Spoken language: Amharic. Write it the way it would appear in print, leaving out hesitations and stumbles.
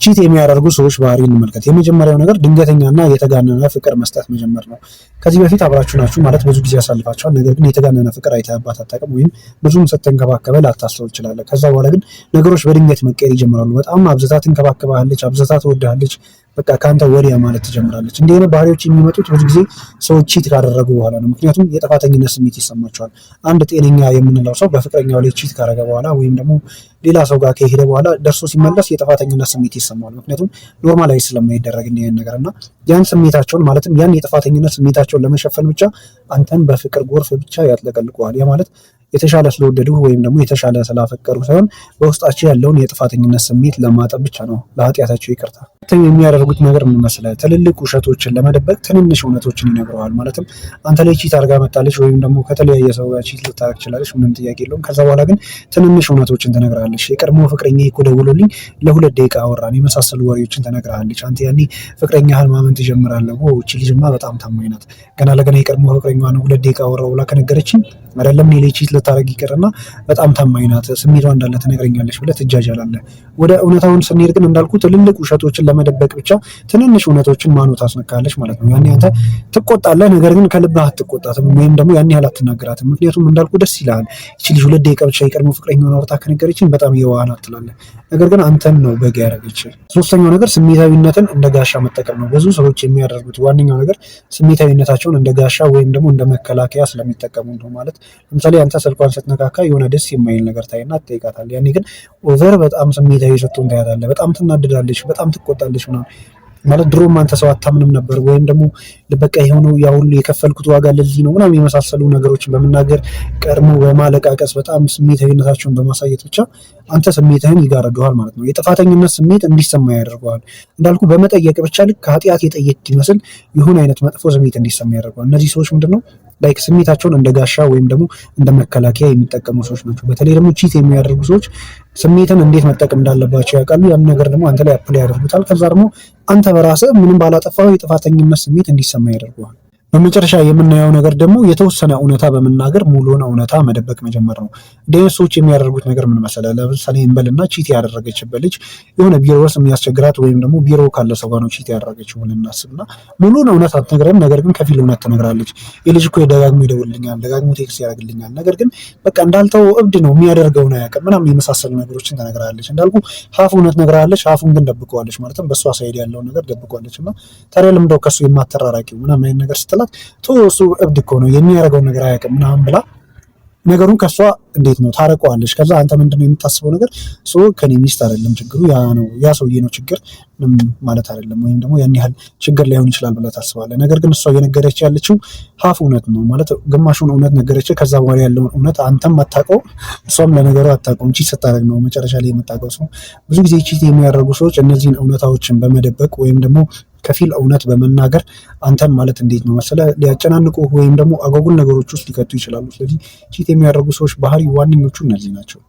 ቺት የሚያደርጉ ሰዎች ባህሪ እንመልከት። የመጀመሪያው ነገር ድንገተኛና የተጋነነ ፍቅር መስጠት መጀመር ነው። ከዚህ በፊት አብራችሁ ናችሁ ማለት ብዙ ጊዜ ያሳልፋችኋል። ነገር ግን የተጋነነ ፍቅር አይተህባት አታውቅም፣ ወይም ብዙም ስትንከባከበ ላታስተውል ትችላለህ። ከዛ በኋላ ግን ነገሮች በድንገት መቀየር ይጀምራሉ። በጣም አብዝታ ትንከባከባለች፣ አብዝታ ትወድሃለች፣ በቃ ከአንተ ወዲያ ማለት ትጀምራለች። እንዲህ አይነት ባህሪዎች የሚመጡት ብዙ ጊዜ ሰዎች ቺት ካደረጉ በኋላ ነው። ምክንያቱም የጥፋተኝነት ስሜት ይሰማቸዋል። አንድ ጤነኛ የምንለው ሰው በፍቅረኛው ላይ ቺት ካደረገ በኋላ ወይም ደግሞ ሌላ ሰው ጋር ከሄደ በኋላ ደርሶ ሲመለስ የጥፋተኝነት ስሜት ይሰማዋል። ምክንያቱም ኖርማላይዝ ስለማይደረግ ይሄን ነገር እና ያን ስሜታቸውን ማለትም ያን የጥፋተኝነት ስሜታቸውን ለመሸፈን ብቻ አንተን በፍቅር ጎርፍ ብቻ ያጥለቀልቀዋል። ያ ማለት የተሻለ ስለወደዱ ወይም ደግሞ የተሻለ ስላፈቀሩ ሳይሆን በውስጣቸው ያለውን የጥፋተኝነት ስሜት ለማጠብ ብቻ ነው፣ ለኃጢአታቸው ይቅርታ። የሚያደርጉት ነገር ምን መሰለህ? ትልልቅ ውሸቶችን ለመደበቅ ትንንሽ እውነቶችን ይነግረዋል። ማለትም አንተ ላይ ቺት አድርጋ መጣለች ወይም ደግሞ ከተለያየ ሰው ጋር ቺት ልታደርግ ትችላለች፣ ምንም ጥያቄ የለውም። ከዛ በኋላ ግን ትንንሽ እውነቶችን ትነግራለች። የቀድሞ ፍቅረኛ እኮ ደውሎልኝ ለ2 ደቂቃ አወራን፣ የመሳሰሉ ወሬዎችን ትነግራለች። አንተ ያኔ ፍቅረኛህን ማመን ትጀምራለህ። እቺ ልጅማ በጣም ታማኝ ናት፣ ገና ለገና የቀድሞ ፍቅረኛዋ ነው 2 ደቂቃ አወራው ብላ ከነገረችኝ አይደለም እኔ ላይ ቺት ልታደርግ ይቅርና በጣም ታማኝ ናት፣ ስሜቷ እንዳለ ትነግረኛለች ብለህ ትጃጃላለህ። ወደ እውነታውን ስንሄድ ግን እንዳልኩ ትልልቅ ውሸቶችን ለመደበቅ ብቻ ትንንሽ እውነቶችን ማኑ ታስነካለች ማለት ነው። ያኔ አንተ ትቆጣለህ፣ ነገር ግን ከልብህ አትቆጣትም ወይም ደግሞ ያን ያህል አትናገራትም። ምክንያቱም እንዳልኩ ደስ ይልሃል። እቺ ልጅ 2 ደቂቃ ብቻ የቀድሞ ፍቅረኛውን አውርታ ከነገረችኝ በጣም የዋህ ናት ትላለህ። ነገር ግን አንተን ነው በግ ያደረገች። ሶስተኛው ነገር ስሜታዊነትን እንደ ጋሻ መጠቀም ነው። ብዙ ሰዎች የሚያደርጉት ዋነኛው ነገር ስሜታዊነታቸውን እንደ ጋሻ ወይም ደግሞ እንደ መከላከያ ስለሚጠቀሙ ነው። ማለት ለምሳሌ አንተ ስልኳን ስትነካካ የሆነ ደስ የማይል ነገር ታይና ትጠይቃታለህ። ያኔ ግን ኦቨር በጣም ስሜታዊ ስትሆን ታያታለህ። በጣም ትናደዳለች፣ በጣም ትቆጣለች ምናምን። ማለት ድሮም አንተ ሰው አታምንም ነበር ወይም ደግሞ በቃ የሆነው ያ ሁሉ የከፈልኩት ዋጋ ለዚህ ነው ምናምን የመሳሰሉ ነገሮችን በመናገር ቀድሞ በማለቃቀስ በጣም ስሜታዊነታቸውን በማሳየት ብቻ አንተ ስሜትህን ይጋረዱሃል ማለት ነው። የጥፋተኝነት ስሜት እንዲሰማ ያደርገዋል። እንዳልኩ በመጠየቅ ብቻ ልክ ከኃጢአት የጠየቅ ይመስል ይሁን አይነት መጥፎ ስሜት እንዲሰማ ያደርገዋል። እነዚህ ሰዎች ምንድነው ላይክ ስሜታቸውን እንደ ጋሻ ወይም ደግሞ እንደ መከላከያ የሚጠቀሙ ሰዎች ናቸው። በተለይ ደግሞ ቺት የሚያደርጉ ሰዎች ስሜትን እንዴት መጠቀም እንዳለባቸው ያውቃሉ። ያን ነገር ደግሞ አንተ ላይ አፕላይ ያደርጉታል። ከዛ ደግሞ አንተ በራስህ ምንም ባላጠፋው የጥፋተኝነት ስሜት እንዲሰማ ያደርገዋል። በመጨረሻ የምናየው ነገር ደግሞ የተወሰነ እውነታ በመናገር ሙሉውን እውነታ መደበቅ መጀመር ነው። እንዲህ ሰዎች የሚያደርጉት ነገር ምን መሰለህ? ለምሳሌ እንበልና ቺት ያደረገችበት ልጅ የሆነ ቢሮ ውስጥ የሚያስቸግራት ወይም ደግሞ ቢሮ ካለ ሰው ጋር ነው ቺት ያደረገችው ብለን እናስብና ሙሉውን እውነት አትነግረንም፣ ነገር ግን ከፊል እውነት ትነግራለች። የልጅ እኮ ደጋግሞ ይደውልልኛል፣ ደጋግሞ ቴክስት ያደርግልኛል፣ ነገር ግን በቃ እንዳልተው እብድ ነው፣ የሚያደርገውን አያውቅም ምናምን የመሳሰሉ ነገሮችን ትነግራለች። እንዳልኩ ሀፍ እውነት ነግራለች፣ ሀፉን ግን ደብቀዋለች። ማለትም በእሷ ሳይድ ያለውን ነገር ደብቀዋለች። እና ታዲያ ለምንድነው ከሱ የማተራራቂው ምናምን አይነት ነገር ስትላት እሱ እብድ እኮ ነው የሚያደርገውን ነገር አያውቅም ምናምን ብላ ነገሩን ከሷ እንዴት ነው ታረቀዋለች። ከዛ አንተ ምንድነው የምታስበው ነገር ከኔ ሚስት አይደለም ችግሩ ያ ሰውዬ ነው ችግር ማለት አይደለም፣ ወይም ደግሞ ያን ያህል ችግር ላይሆን ይችላል ብለህ ታስባለህ። ነገር ግን እሷ እየነገረች ያለችው ሀፍ እውነት ነው ማለት ግማሹን እውነት ነገረች። ከዛ በኋላ ያለውን እውነት አንተም አታውቀው፣ እሷም ለነገሩ አታውቀውም። ቺት ስታደርግ ነው መጨረሻ ላይ የምታውቀው። ሰው ብዙ ጊዜ ቺት የሚያደርጉ ሰዎች እነዚህን እውነታዎችን በመደበቅ ወይም ደግሞ ከፊል እውነት በመናገር አንተን ማለት እንዴት ነው መሰለህ ሊያጨናንቁ ወይም ደግሞ አጓጉል ነገሮች ውስጥ ሊከቱ ይችላሉ። ስለዚህ ቺት የሚያደርጉ ሰዎች ባህሪ ዋነኞቹ እነዚህ ናቸው።